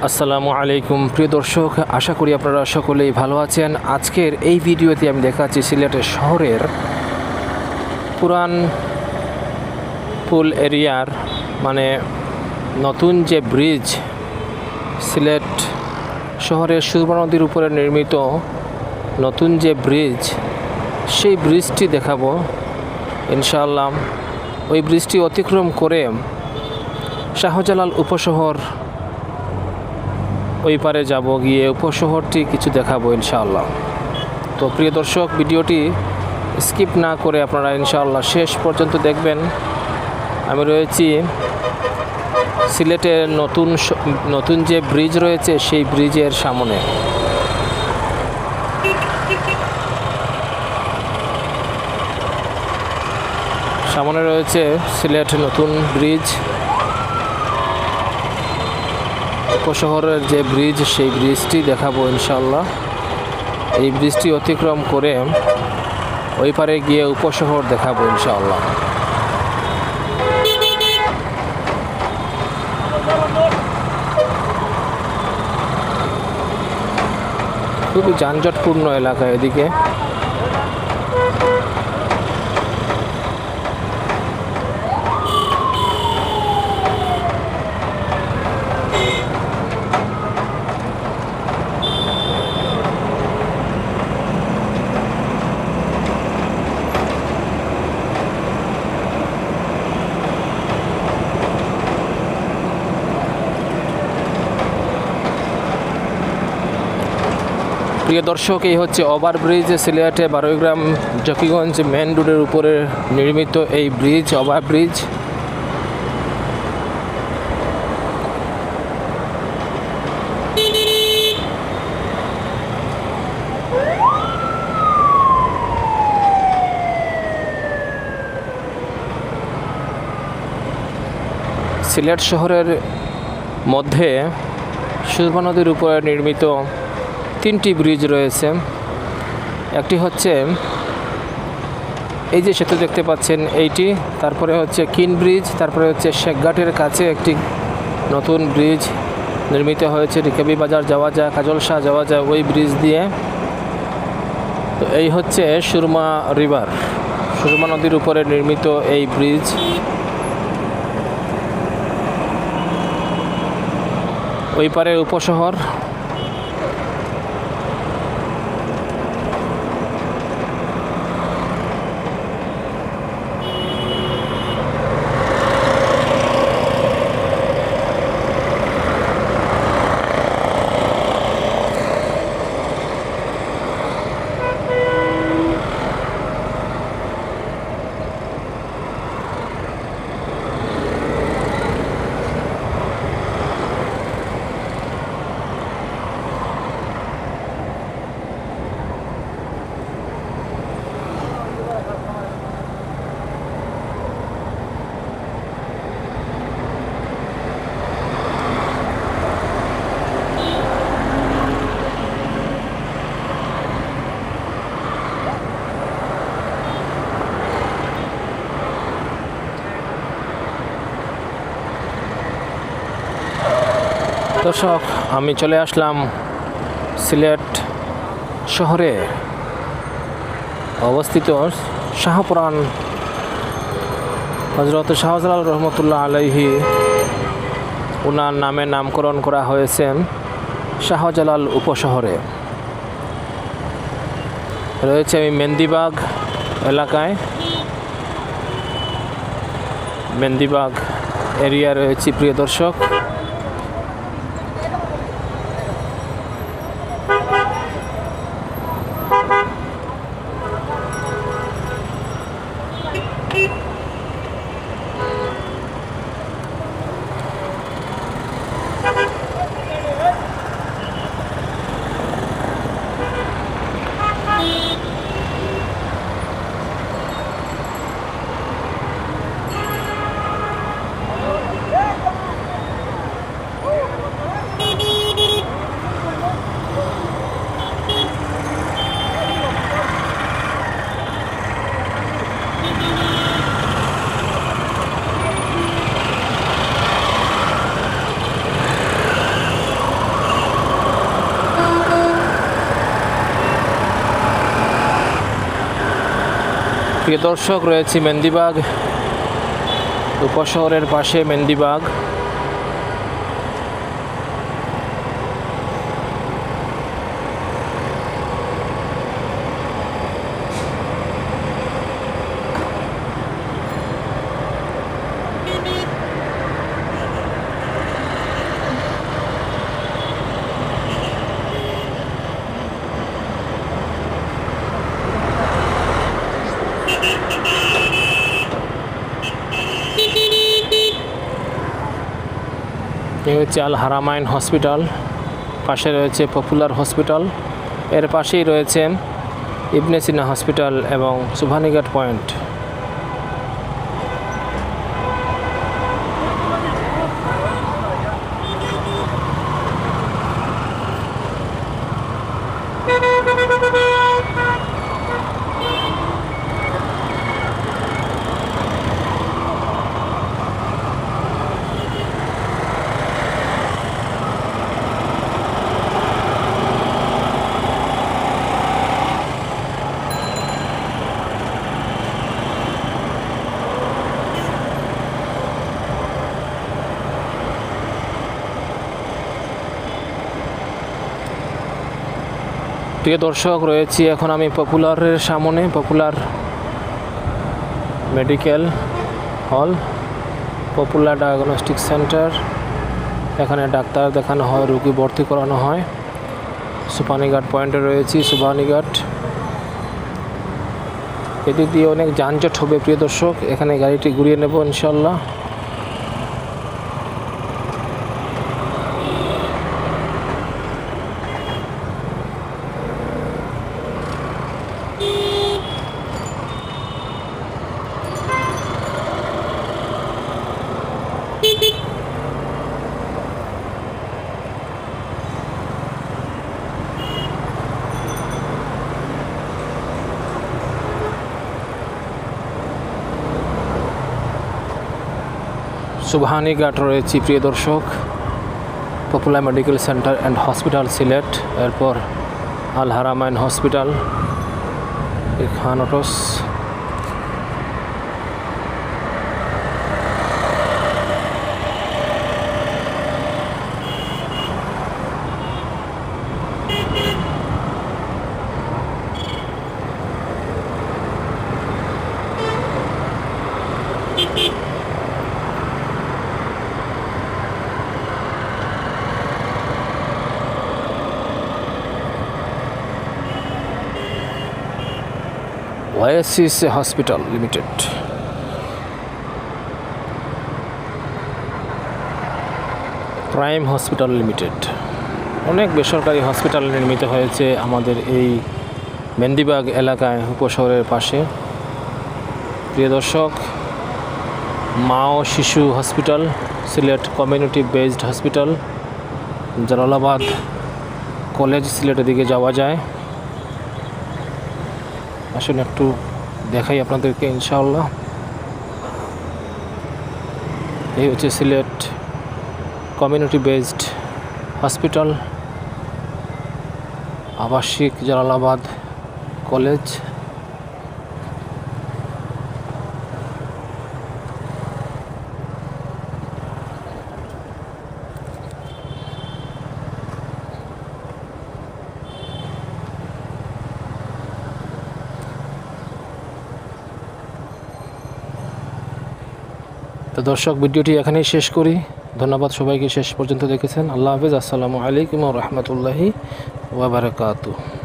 আসসালামু আলাইকুম প্রিয় দর্শক, আশা করি আপনারা সকলেই ভালো আছেন। আজকের এই ভিডিওতে আমি দেখাচ্ছি সিলেট শহরের পুরান পুল এরিয়ার নতুন যে ব্রিজ, সিলেট শহরের সুরমা নদীর উপরে নির্মিত নতুন যে ব্রিজ, সেই ব্রিজটি দেখাবো ইনশাআল্লাহ। ওই ব্রিজটি অতিক্রম করে শাহজালাল উপশহর ওই পারে যাব, গিয়ে উপশহরটি কিছু দেখাবো ইনশাআল্লাহ। তো প্রিয় দর্শক, ভিডিওটি স্কিপ না করে আপনারা ইনশাআল্লাহ শেষ পর্যন্ত দেখবেন। আমি রয়েছি সিলেটের নতুন যে ব্রিজ রয়েছে সেই ব্রিজের সামনে। সামনে রয়েছে সিলেট নতুন ব্রিজ, উপশহরের যে ব্রিজ, সেই ব্রিজটি দেখাবো ইনশাআল্লাহ। এই ব্রিজটি অতিক্রম করে ওই পারে গিয়ে উপশহর দেখাবো ইনশাআল্লাহ। খুবই যানজটপূর্ণ এলাকা এদিকে। প্রিয় দর্শক, এই হচ্ছে ওভারব্রিজ, সিলেটে বারোইগ্রাম জকিগঞ্জ মেন রোডের উপরে নির্মিত এই ব্রিজ, ওভারব্রিজ। সিলেট শহরের মধ্যে সুরমা নদীর উপরে নির্মিত তিনটি ব্রিজ রয়েছে। একটি হচ্ছে এই যে সেতু দেখতে পাচ্ছেন এইটি, তারপরে হচ্ছে কিন ব্রিজ, তারপরে হচ্ছে শেখঘাটের কাছে একটি নতুন ব্রিজ নির্মিত হয়েছে, রিকাবি বাজার যাওয়া যায়, কাজল শাহ যাওয়া যায় ওই ব্রিজ দিয়ে। তো এই হচ্ছে সুরমা রিভার, সুরমা নদীর উপরে নির্মিত এই ব্রিজ। ওই পারে উপশহর। দর্শক, আমি চলে আসলাম সিলেট শহরে অবস্থিত শাহপুরান হযরত শাহজালাল রহমতুল্লাহ আলাইহি, ওনার নামে নামকরণ করা হয়েছে শাহজালাল উপশহরে। রয়েছে আমি মেন্দিবাগ এলাকায়, মেন্দিবাগ এরিয়া রয়েছে প্রিয় দর্শক। প্রিয় দর্শক, রয়েছে মেন্দিবাগ, উপশহরের পাশে মেন্দিবাগ। এই হচ্ছে আল হারামাইন হসপিটাল, পাশে রয়েছে পপুলার হসপিটাল, এর পাশেই রয়েছে ইবনে সিনা হসপিটাল এবং সুবহানীঘাট পয়েন্ট। প্রিয় দর্শক, রয়েছি এখন আমি পপুলারের সামনে, popular medical hall, popular diagnostic centre. এখানে ডাক্তার দেখানো হয়, রোগী ভর্তি করানো হয়। সুবহানীঘাট পয়েন্টে রয়েছি, সুবহানীঘাট। এদিক দিয়ে অনেক যানজট হবে প্রিয় দর্শক, এখানে গাড়িটি ঘুরিয়ে নেব ইনশাল্লাহ। সুবহানীঘাট রয়েছি প্রিয় দর্শক, popular medical centre and hospital Sylhet, এরপর আল হারামাইন হসপিটাল, খান অটোস। ওয়াইএসসিস hospital limited. Prime hospital limited. অনেক বেসরকারি হসপিটাল নির্মিত হয়েছে আমাদের এই মেন্দিবাগ এলাকায়, উপশহরের পাশে। প্রিয় দর্শক, মা ও শিশু hospital, Sylhet community based hospital, Jalalabad college সিলেটের দিকে যাওয়া যায়। আসুন একটু দেখাই আপনাদেরকে ইনশাআল্লাহ। এই হচ্ছে সিলেট কমিউনিটি বেসড হসপিটাল, আবাসিক জালালাবাদ কলেজ। তো দর্শক, ভিডিওটি এখানেই শেষ করি। ধন্যবাদ সবাইকে শেষ পর্যন্ত দেখেছেন। আল্লাহ হাফেজ। আসসালামু আলাইকুম ওয়া রাহমাতুল্লাহি ওয়া বারাকাতুহু।